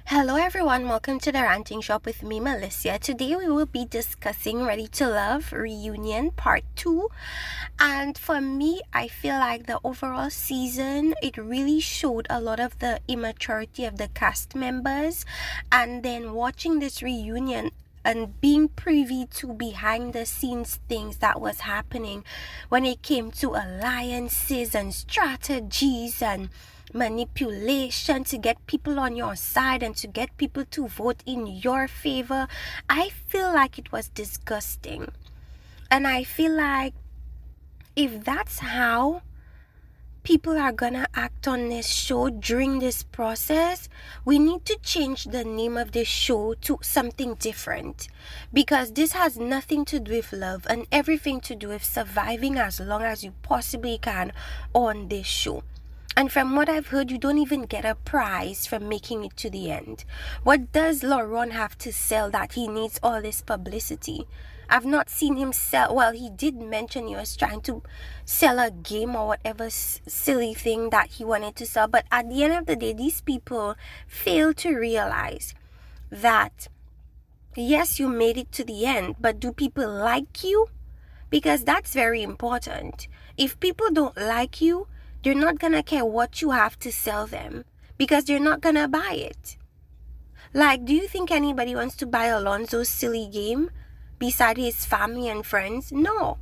Hello everyone, welcome to the Ranting Shop with me, Melissa. Today we will be discussing Ready to Love Reunion Part 2. And for me, I feel like the overall season, it really showed a lot of the immaturity of the cast members. And then watching this reunion and being privy to behind the scenes things that was happening when it came to alliances and strategies and manipulation to get people on your side and to get people to vote in your favor. I feel like it was disgusting. And I feel like if that's how people are gonna act on this show during this process, we need to change the name of this show to something different, because this has nothing to do with love and everything to do with surviving as long as you possibly can on this show. And from what I've heard, you don't even get a prize for making it to the end. What does Laurent have to sell that he needs all this publicity? I've not seen him sell. Well, he did mention he was trying to sell a game or whatever silly thing that he wanted to sell. But at the end of the day, these people fail to realize that, yes, you made it to the end, but do people like you? Because that's very important. If people don't like you, they're not gonna care what you have to sell them because they're not gonna buy it. Like, do you think anybody wants to buy Alonso's silly game beside his family and friends? No.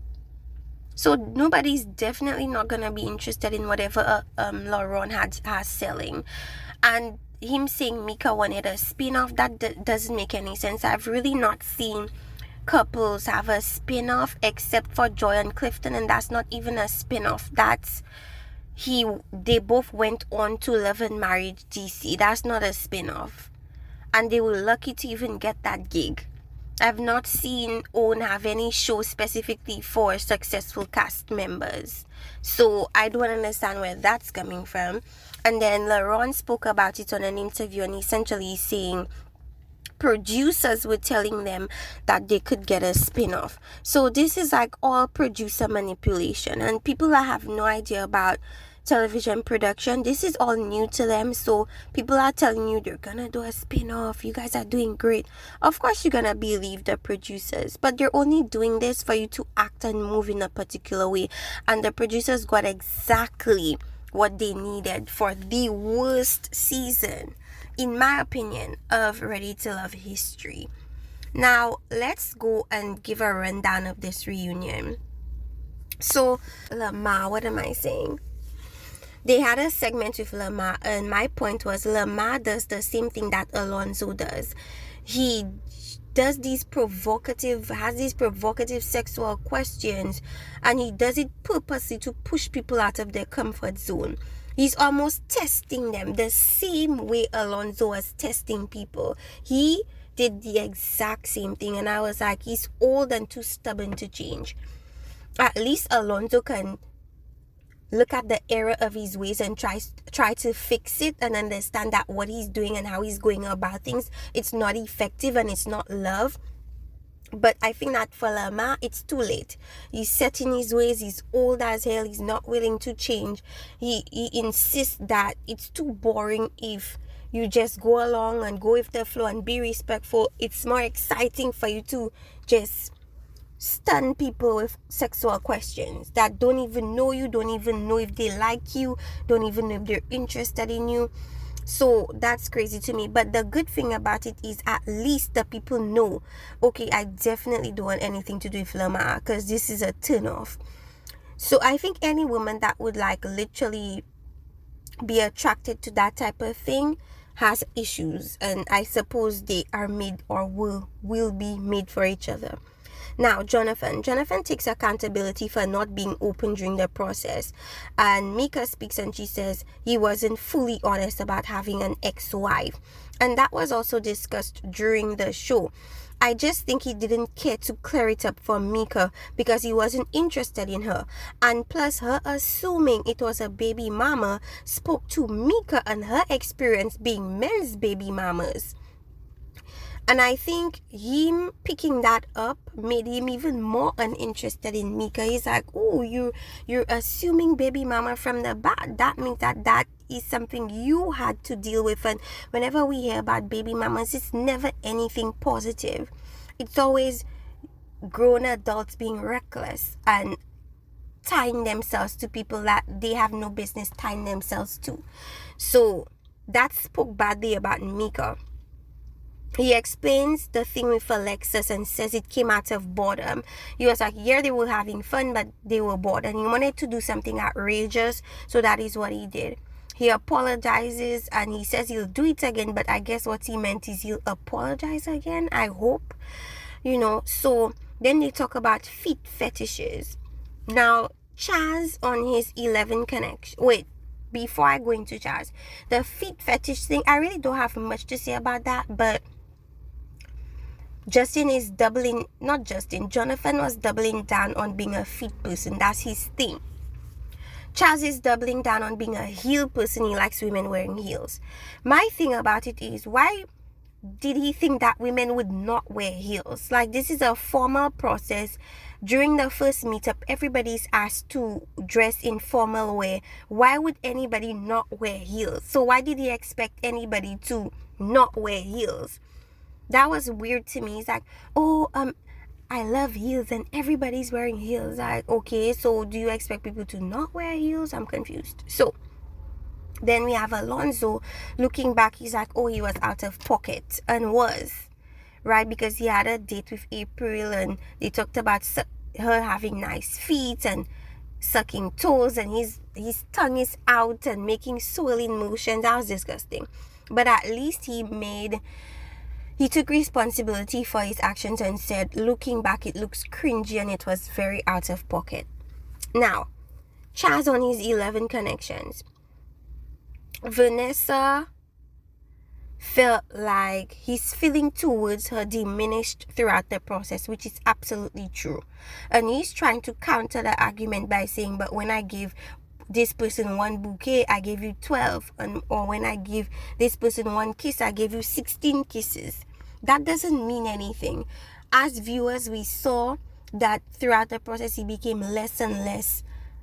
So nobody's definitely not gonna be interested in whatever Laurent has selling. And him saying Mika wanted a spin-off, that doesn't make any sense. I've really not seen couples have a spin-off except for Joy and Clifton, and that's not even a spin-off. They both went on to Love and Marriage DC. That's not a spin-off. And they were lucky to even get that gig. I've not seen OWN have any show specifically for successful cast members. So I don't understand where that's coming from. And then Laurent spoke about it on an interview and essentially saying producers were telling them that they could get a spin-off. So this is like all producer manipulation, and people that have no idea about television production, this is all new to them. So people are telling you they're gonna do a spin-off, you guys are doing great. Of course you're gonna believe the producers, but they're only doing this for you to act and move in a particular way, and the producers got exactly what they needed for the worst season, in my opinion, of Ready to Love history. Now, let's go and give a rundown of this reunion. So, Lamar, what am I saying? They had a segment with Lamar, and my point was Lamar does the same thing that Alonso does. He has these provocative sexual questions, and he does it purposely to push people out of their comfort zone. He's almost testing them the same way Alonso was testing people. He did the exact same thing, and I was like, he's old and too stubborn to change. At least Alonso can look at the error of his ways and try to fix it and understand that what he's doing and how he's going about things, it's not effective and it's not love. But I think that for Lamar, it's too late. He's set in his ways. He's old as hell. He's not willing to change. He insists that it's too boring if you just go along and go with the flow and be respectful. It's more exciting for you to just stun people with sexual questions that don't even know you, don't even know if they like you, don't even know if they're interested in you. So that's crazy to me. But the good thing about it is at least the people know, okay, I definitely don't want anything to do with Lamar because this is a turn off. So I think any woman that would like literally be attracted to that type of thing has issues, and I suppose they are made or will be made for each other. Now, Jonathan takes accountability for not being open during the process. And Mika speaks and she says he wasn't fully honest about having an ex-wife. And that was also discussed during the show. I just think he didn't care to clear it up for Mika because he wasn't interested in her. And plus, her assuming it was a baby mama spoke to Mika and her experience being men's baby mamas. And I think him picking that up made him even more uninterested in Mika. He's like, oh, you're assuming baby mama from the bat. That means that is something you had to deal with. And whenever we hear about baby mamas, it's never anything positive. It's always grown adults being reckless and tying themselves to people that they have no business tying themselves to. So that spoke badly about Mika. He explains the thing with Alexis and says it came out of boredom. He was like, yeah, they were having fun, but they were bored. And he wanted to do something outrageous, so that is what he did. He apologizes and he says he'll do it again, but I guess what he meant is he'll apologize again, I hope. So then they talk about feet fetishes. Now, Chaz on his 11 connection. Wait, before I go into Chaz, the feet fetish thing, I really don't have much to say about that, but Jonathan was doubling down on being a feet person. That's his thing. Chaz is doubling down on being a heel person. He likes women wearing heels. My thing about it is, why did he think that women would not wear heels? Like, this is a formal process. During the first meetup, everybody's asked to dress in formal wear. Why would anybody not wear heels? So why did he expect anybody to not wear heels? That was weird to me. He's like, I love heels and everybody's wearing heels. Like, okay, so do you expect people to not wear heels? I'm confused. So then we have Alonzo. Looking back, he's like, he was out of pocket, and was, right? Because he had a date with April and they talked about her having nice feet and sucking toes, and his tongue is out and making swirling motions. That was disgusting. But at least he took responsibility for his actions and said, looking back, it looks cringy and it was very out of pocket. Now, Chaz on his 11 connections. Vanessa felt like his feeling towards her diminished throughout the process, which is absolutely true. And he's trying to counter the argument by saying, but when I give this person one bouquet, I gave you 12. Or when I give this person one kiss, I gave you 16 kisses. That doesn't mean anything. As viewers, we saw that throughout the process, he became less and less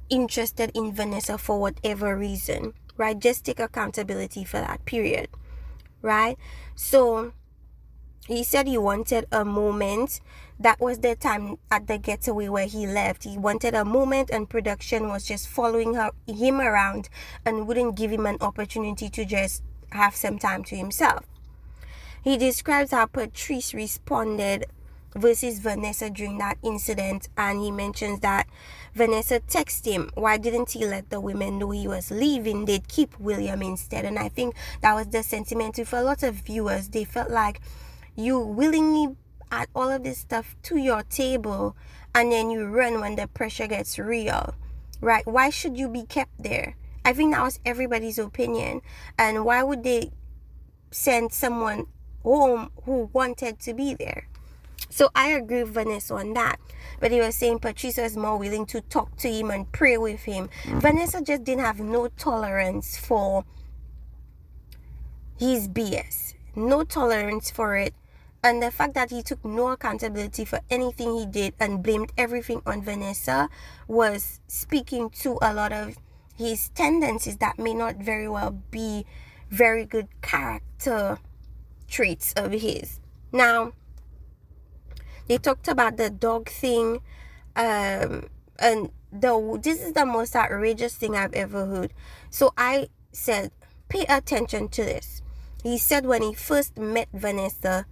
interested in Vanessa for whatever reason, right? Just take accountability for that, period, right? So he said he wanted a moment. That was the time at the getaway where he left. He wanted a moment, and production was just following him around and wouldn't give him an opportunity to just have some time to himself. He describes how Patrice responded versus Vanessa during that incident, and he mentions that Vanessa texted him, why didn't he let the women know he was leaving? They'd keep William instead. And I think that was the sentiment with a lot of viewers. They felt like you willingly add all of this stuff to your table and then you run when the pressure gets real, right? Why should you be kept there? I think that was everybody's opinion. And why would they send someone home who wanted to be there? So I agree with Vanessa on that. But he was saying Patricia is more willing to talk to him and pray with him. Vanessa just didn't have no tolerance for his BS. No tolerance for it. And the fact that he took no accountability for anything he did and blamed everything on Vanessa was speaking to a lot of his tendencies that may not very well be very good character traits of his. Now, they talked about the dog thing, and this is the most outrageous thing I've ever heard. So I said, pay attention to this. He said when he first met Vanessa,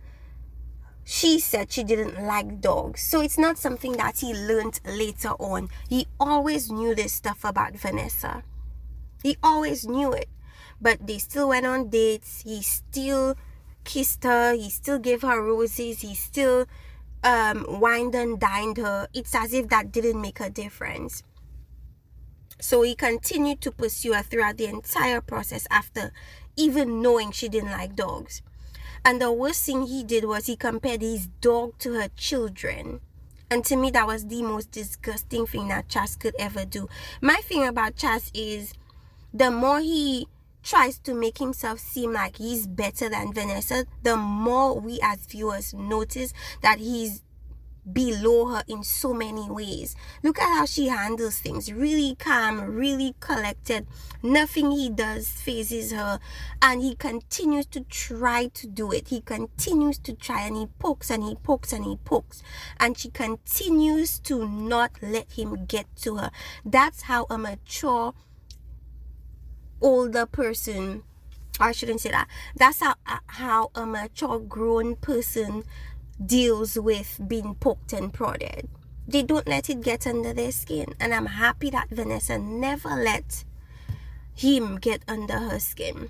she said she didn't like dogs. So it's not something that he learned later on. He always knew this stuff about Vanessa. He always knew it. But they still went on dates. He still kissed her. He still gave her roses. He still wined and dined her. It's as if that didn't make a difference. So he continued to pursue her throughout the entire process after even knowing she didn't like dogs. And the worst thing he did was he compared his dog to her children. And to me, that was the most disgusting thing that Chaz could ever do. My thing about Chaz is the more he tries to make himself seem like he's better than Vanessa, the more we as viewers notice that he's below her in so many ways. Look at how she handles things. Really calm, really collected. Nothing he does phases her, and he continues to try to do it. He continues to try, and he pokes and he pokes and he pokes, and she continues to not let him get to her. That's how a mature older person, or I shouldn't say that, that's how a mature grown person deals with being poked and prodded. They don't let it get under their skin, and I'm happy that Vanessa never let him get under her skin.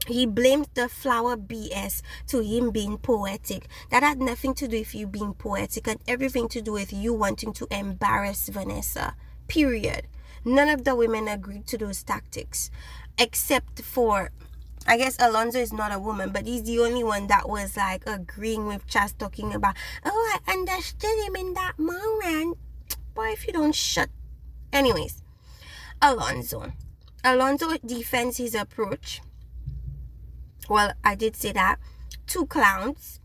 He blamed the flower BS to him being poetic. That had nothing to do with you being poetic, and everything to do with you wanting to embarrass Vanessa, period. None of the women agreed to those tactics, except for, I guess Alonzo is not a woman, but he's the only one that was like agreeing with Chas, talking about, oh, I understood him in that moment. Boy, if you don't shut. Anyways, Alonzo defends his approach. Well, I did say that. 2 clowns.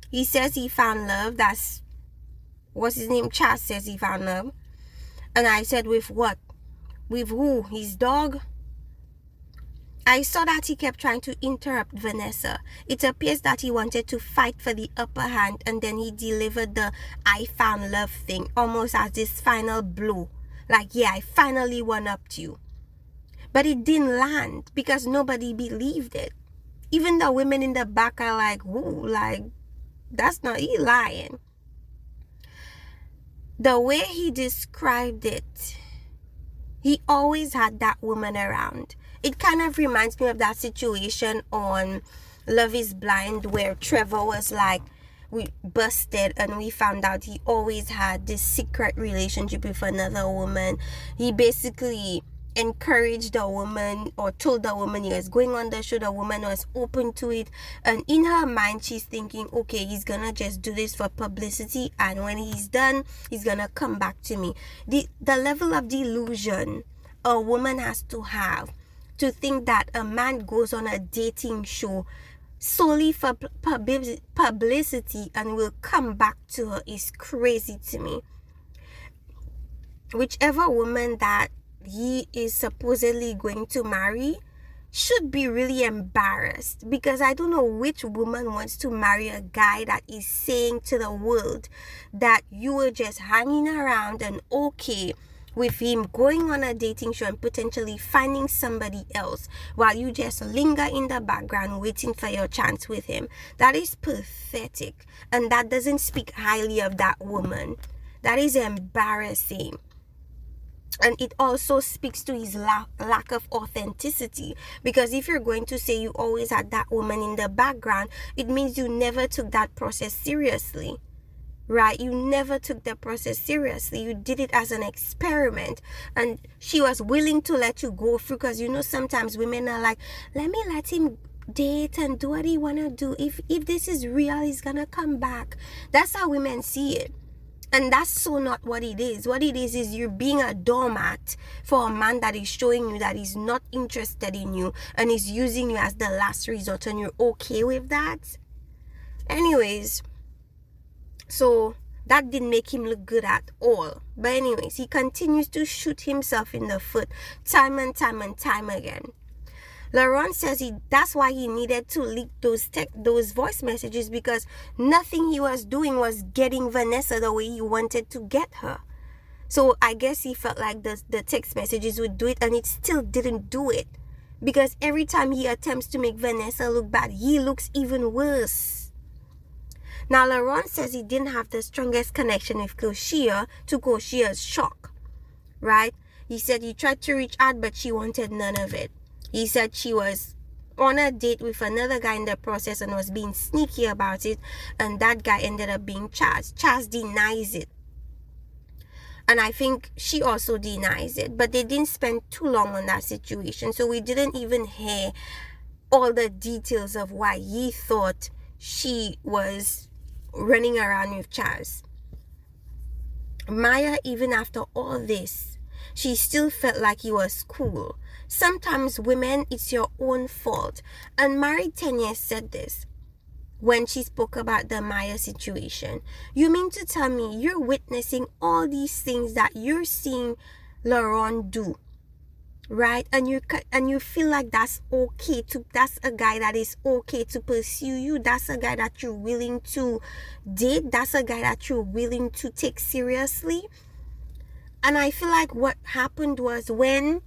He says he found love. That's, what's his name? Chas says he found love. And I said, with what? With who? His dog? I saw that he kept trying to interrupt Vanessa. It appears that he wanted to fight for the upper hand, and then he delivered the I found love thing almost as this final blow. Like, yeah, I finally one-upped you. But it didn't land because nobody believed it. Even the women in the back are like, whoa, like, that's not, he lying. The way he described it, he always had that woman around. It kind of reminds me of that situation on Love is Blind where Trevor was like, we busted and we found out he always had this secret relationship with another woman. He basically encouraged the woman, or told the woman he was going on the show. The woman was open to it, and in her mind she's thinking, okay, he's gonna just do this for publicity, and when he's done he's gonna come back to me. The level of delusion a woman has to have to think that a man goes on a dating show solely for publicity and will come back to her is crazy to me. Whichever woman that he is supposedly going to marry should be really embarrassed, because I don't know which woman wants to marry a guy that is saying to the world that you were just hanging around and okay with him going on a dating show and potentially finding somebody else while you just linger in the background waiting for your chance with him. That is pathetic, and that doesn't speak highly of that woman. That is embarrassing. And it also speaks to his lack of authenticity, because if you're going to say you always had that woman in the background, it means you never took that process seriously, right? You never took the process seriously. You did it as an experiment, and she was willing to let you go through, because you know sometimes women are like, let me let him date and do what he want to do. If this is real, he's gonna come back. That's how women see it. And that's so not what it is. What it is you're being a doormat for a man that is showing you that he's not interested in you and is using you as the last resort, and you're okay with that. Anyways, so that didn't make him look good at all. But anyways, he continues to shoot himself in the foot time and time and time again. Laurent says that's why he needed to leak those voice messages, because nothing he was doing was getting Vanessa the way he wanted to get her. So I guess he felt like the text messages would do it, and it still didn't do it, because every time he attempts to make Vanessa look bad, he looks even worse. Now Laurent says he didn't have the strongest connection with Koshia, to Koshia's shock, right? He said he tried to reach out, but she wanted none of it. He said she was on a date with another guy in the process and was being sneaky about it, and that guy ended up being Chas. Chas denies it, and I think she also denies it, but they didn't spend too long on that situation, so we didn't even hear all the details of why he thought she was running around with Chas. Maya, even after all this, she still felt like he was cool. Sometimes women, it's your own fault. And Marie 10 years said this. when she spoke about the Maya situation. You mean to tell me you're witnessing all these things that you're seeing Laurent do, right? And you feel like that's a guy that is okay to pursue you. That's a guy that you're willing to date. That's a guy that you're willing to take seriously. And I feel like what happened was when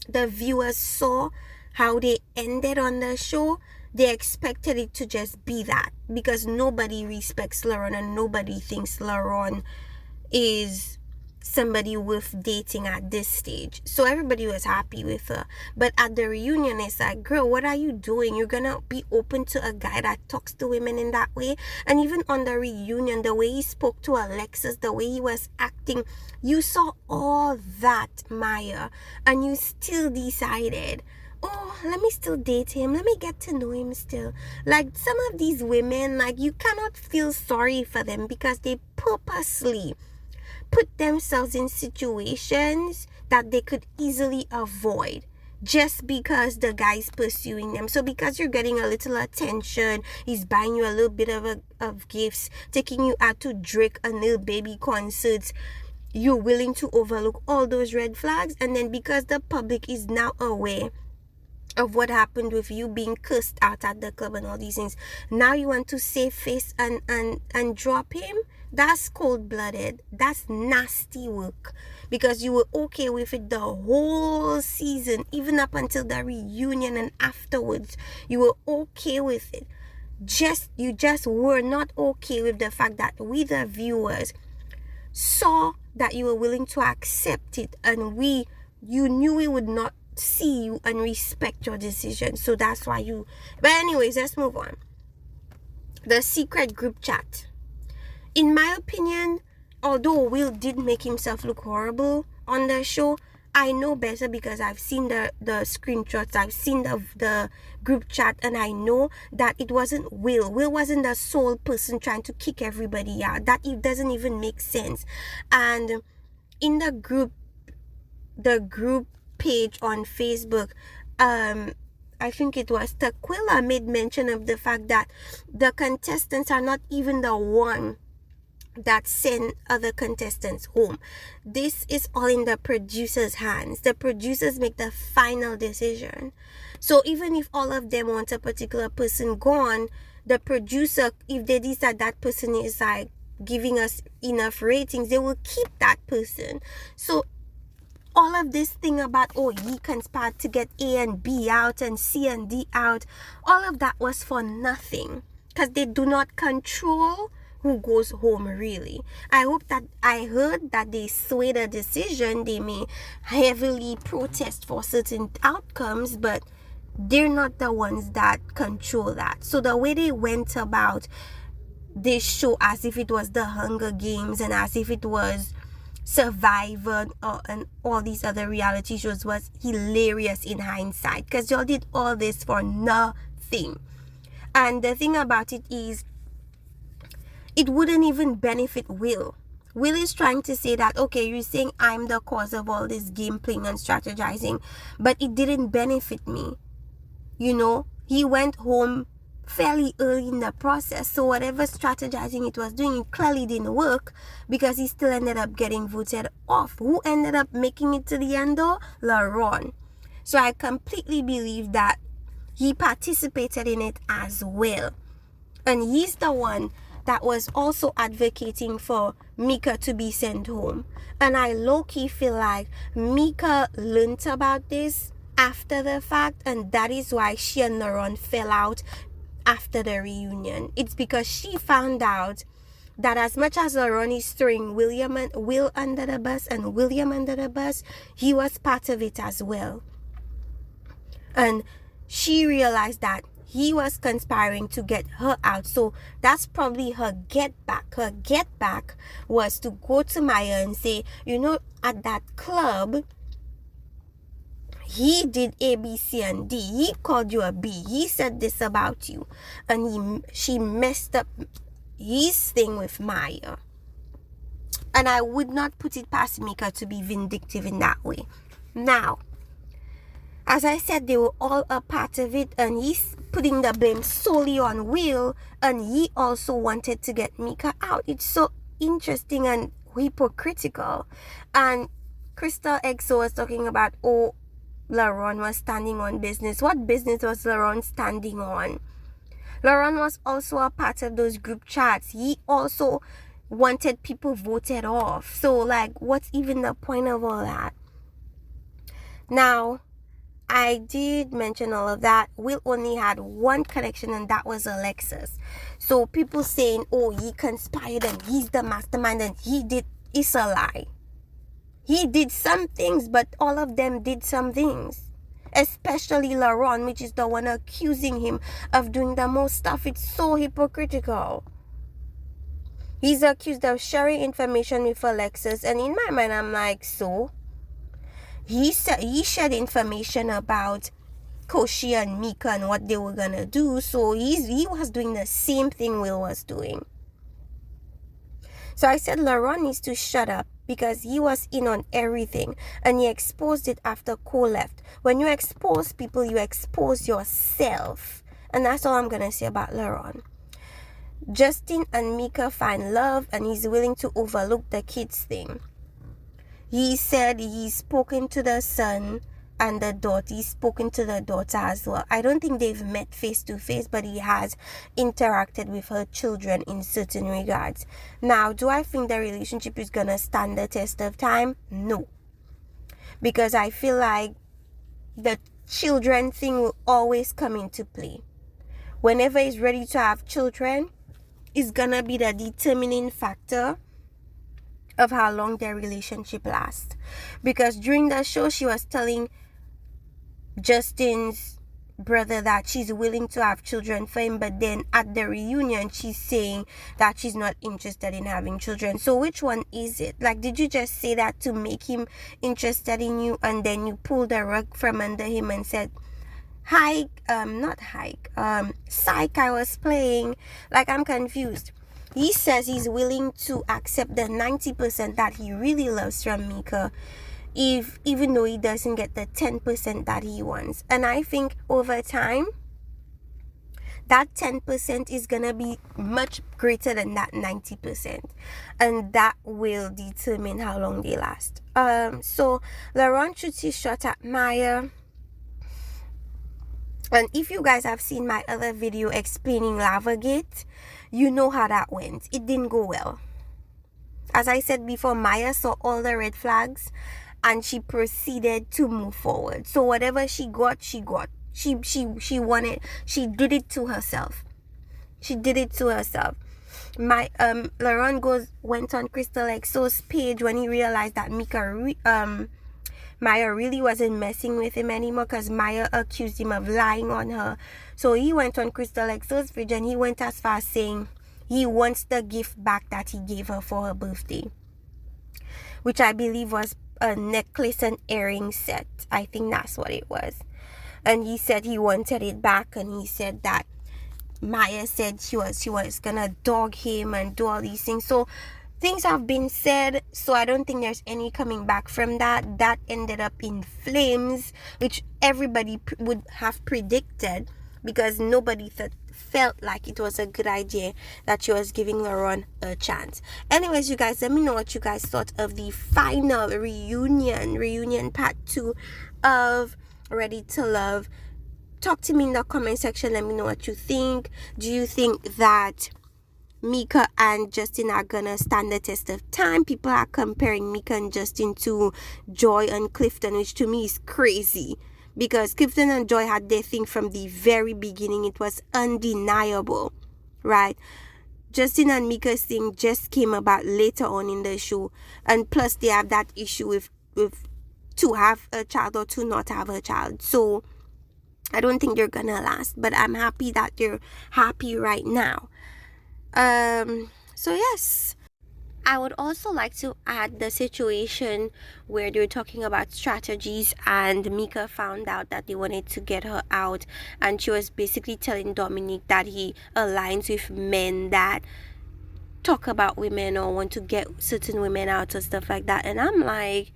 the viewers saw how they ended on the show, they expected it to just be that, because nobody respects Laurent and nobody thinks Laurent is somebody worth dating at this stage. So everybody was happy with her. But at the reunion, it's like, girl, what are you doing? You're gonna be open to a guy that talks to women in that way? And even on the reunion, the way he spoke to Alexis, the way he was acting, you saw all that, Maya, and you still decided, oh, let me still date him. Let me get to know him still. Like, some of these women, like, you cannot feel sorry for them because they purposely put themselves in situations that they could easily avoid just because the guy's pursuing them. So because you're getting a little attention, he's buying you a little bit of gifts, taking you out to Drake and Lil Baby concerts, you're willing to overlook all those red flags. And then because the public is now aware of what happened with you being cursed out at the club and all these things, now you want to save face and drop him? That's cold-blooded. That's nasty work, because you were okay with it the whole season, even up until the reunion and afterwards. You were okay with it. You just were not okay with the fact that we, the viewers, saw that you were willing to accept it, and you knew we would not see you and respect your decision. So that's why you... But anyways, let's move on. The secret group chat. In my opinion, although Will did make himself look horrible on the show, I know better because I've seen the screenshots, I've seen the group chat, and I know that it wasn't Will. Will wasn't the sole person trying to kick everybody out. That it doesn't even make sense. And in the group page on Facebook, I think it was Taquilla made mention of the fact that the contestants are not even the one that send other contestants home. This is all in the producer's hands. The producers make the final decision. So even if all of them want a particular person gone, the producer, if they decide that person is like giving us enough ratings, they will keep that person. So all of this thing about, oh, he conspired to get A and B out and C and D out, all of that was for nothing, because they do not control who goes home, really. I heard that they swayed a decision. They may heavily protest for certain outcomes, but they're not the ones that control that. So the way they went about this show, as if it was the Hunger Games and as if it was Survivor and all these other reality shows, was hilarious in hindsight, because y'all did all this for nothing. And the thing about it is, it wouldn't even benefit Will. Will is trying to say that, okay, you're saying I'm the cause of all this game playing and strategizing, but it didn't benefit me. You know, he went home fairly early in the process, so whatever strategizing it was doing, it clearly didn't work, because he still ended up getting voted off. Who ended up making it to the end though? Laurent. So I completely believe that he participated in it as well, and he's the one that was also advocating for Mika to be sent home. And I low-key feel like Mika learned about this after the fact, and that is why she and Laurent fell out after the reunion. It's because she found out that as much as Laurent is throwing Will under the bus and William under the bus, he was part of it as well. And she realized that he was conspiring to get her out. So that's probably her get back. Her get back was to go to Maya and say, you know, at that club, he did A, B, C, and D. He called you a B. He said this about you. And she messed up his thing with Maya. And I would not put it past Mika to be vindictive in that way. Now, As I said, they were all a part of it, and he's putting the blame solely on Will, and he also wanted to get Mika out. It's so interesting and hypocritical. And Crystal EXO was talking about, oh, LaRon was standing on business. What business was LaRon standing on? LaRon was also a part of those group chats. He also wanted people voted off. So, like, what's even the point of all that? Now, I did mention all of that. Will only had one connection, and that was Alexis. So people saying, oh, he conspired and he's the mastermind and he did, it's a lie. He did some things, but all of them did some things. Especially LaRon, which is the one accusing him of doing the most stuff. It's so hypocritical. He's accused of sharing information with Alexis, and in my mind, I'm like, so? He shared information about Koshi and Mika and what they were gonna do, so he was doing the same thing Will was doing. So I said LaRon needs to shut up, because he was in on everything and he exposed it after Cole left. When you expose people, you expose yourself. And that's all I'm gonna say about LaRon. Justin and Mika find love and he's willing to overlook the kids thing. He said he's spoken to the son and the daughter. He's spoken to the daughter as well. I don't think they've met face to face, but he has interacted with her children in certain regards. Now, do I think the relationship is gonna stand the test of time? No. Because I feel like the children thing will always come into play. Whenever he's ready to have children, it's gonna be the determining factor of how long their relationship lasts. Because during the show, she was telling Justin's brother that she's willing to have children for him, but then at the reunion she's saying that she's not interested in having children. So which one is it? Like, did you just say that to make him interested in you, and then you pulled the rug from under him and said, psych, I was playing? Like, I'm confused. He says he's willing to accept the 90% that he really loves from Mika, even though he doesn't get the 10% that he wants. And I think over time, that 10% is gonna be much greater than that 90%, and that will determine how long they last. So LaRon shoots his shot at Maya. And if you guys have seen my other video explaining Lavagate, you know how that went. It didn't go well. As I said before, Maya saw all the red flags and she proceeded to move forward. So whatever she got, she got. She wanted, she did it to herself. LaRon went on Crystal EXO's page when he realized that Maya really wasn't messing with him anymore, because Maya accused him of lying on her. So he went on Crystal EXO's page and he went as far as saying he wants the gift back that he gave her for her birthday, which I believe was a necklace and earring set. I think that's what it was. And he said he wanted it back, and he said that Maya said she was gonna dog him and do all these things. So things have been said, so I don't think there's any coming back from that. That ended up in flames, which everybody would have predicted, because nobody felt like it was a good idea that she was giving LaRon a chance. Anyways, you guys, let me know what you guys thought of the final reunion part 2 of Ready to Love. Talk to me in the comment section. Let me know what you think. Do you think that Mika and Justin are gonna stand the test of time? People are comparing Mika and Justin to Joy and Clifton, which to me is crazy, because Clifton and Joy had their thing from the very beginning. It was undeniable, right? Justin and Mika's thing just came about later on in the show, and plus they have that issue with to have a child or to not have a child. So I don't think they're gonna last, but I'm happy that they're happy right now. So yes, I would also like to add the situation where they're talking about strategies, and Mika found out that they wanted to get her out, and she was basically telling Dominic that he aligns with men that talk about women or want to get certain women out and stuff like that. And I'm like,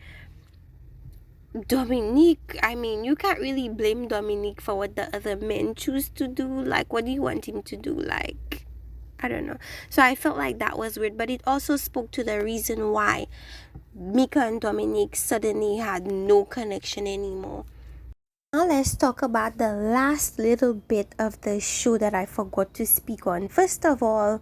Dominique, I mean, you can't really blame Dominique for what the other men choose to do. Like, what do you want him to do? Like, I don't know. So I felt like that was weird, but it also spoke to the reason why Mika and Dominique suddenly had no connection anymore. Now let's talk about the last little bit of the show that I forgot to speak on. First of all,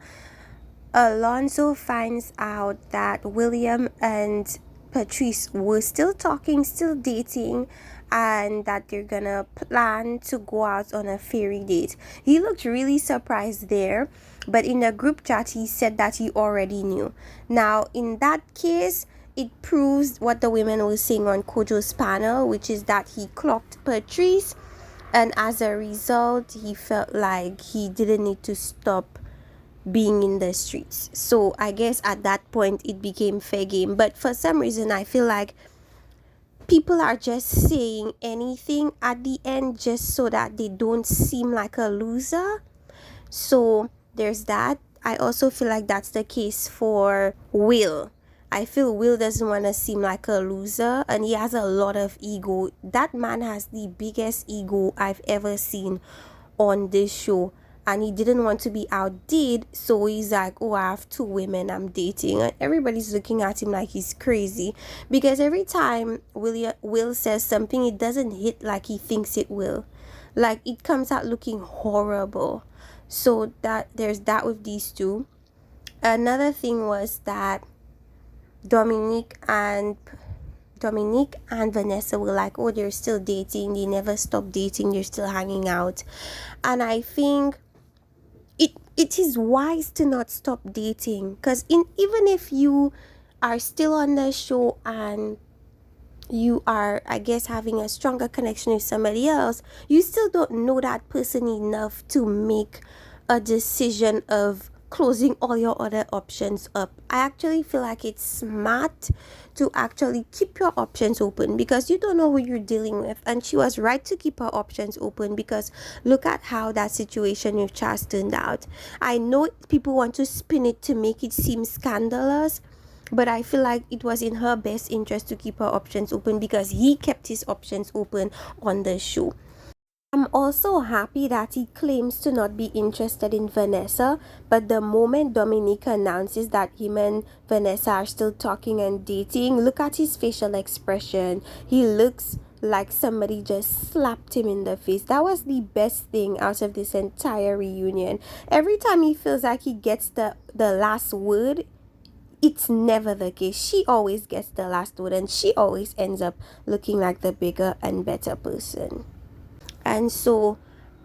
Alonso finds out that William and Patrice were still talking, still dating, and that they're gonna plan to go out on a fairy date. He looked really surprised there, but in the group chat, he said that he already knew. Now, in that case, it proves what the women were saying on Kojo's panel, which is that he clocked Patrice, and as a result, he felt like he didn't need to stop being in the streets. So I guess at that point it became fair game. But for some reason, I feel like people are just saying anything at the end just so that they don't seem like a loser. So there's that. I also feel like that's the case for Will. I feel Will doesn't want to seem like a loser, and he has a lot of ego. That man has the biggest ego I've ever seen on this show, and he didn't want to be outdid, so he's like, oh, I have two women I'm dating, and everybody's looking at him like he's crazy, because every time Will says something, it doesn't hit like he thinks it will. Like, it comes out looking horrible. So that there's that with these two. Another thing was that Dominique and Vanessa were like, oh, they're still dating, they never stop dating, they're still hanging out. And I think it is wise to not stop dating, because even if you are still on the show and you are, I guess, having a stronger connection with somebody else, you still don't know that person enough to make a decision of closing all your other options up. I actually feel like it's smart to actually keep your options open, because you don't know who you're dealing with. And she was right to keep her options open, because look at how that situation with Charles turned out. I know people want to spin it to make it seem scandalous, but I feel like it was in her best interest to keep her options open, because he kept his options open on the show. I'm also happy that he claims to not be interested in Vanessa, but the moment Dominique announces that him and Vanessa are still talking and dating, look at his facial expression. He looks like somebody just slapped him in the face. That was the best thing out of this entire reunion. Every time he feels like he gets the last word, it's never the case. She always gets the last word, and she always ends up looking like the bigger and better person. And so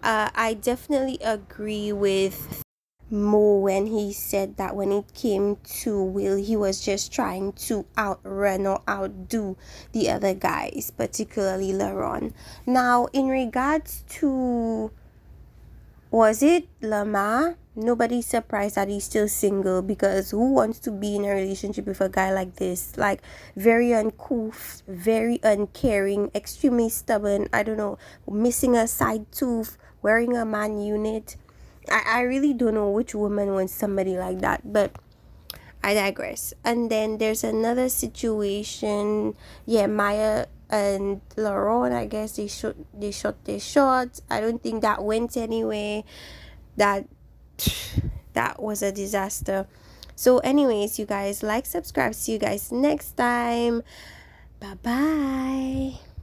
I definitely agree with Mo when he said that when it came to Will, he was just trying to outrun or outdo the other guys, particularly Laron. Now, in regards to, was it Lamar? Nobody's surprised that he's still single, because who wants to be in a relationship with a guy like this? Like, very uncouth, very uncaring, extremely stubborn, I don't know, missing a side tooth, wearing a man unit. I really don't know which woman wants somebody like that, but I digress. And then there's another situation. Yeah, Maya and Laurent, I guess they shot their shots. I don't think that went anywhere. That that was a disaster. So anyways, you guys, like, subscribe. See you guys next time. Bye bye.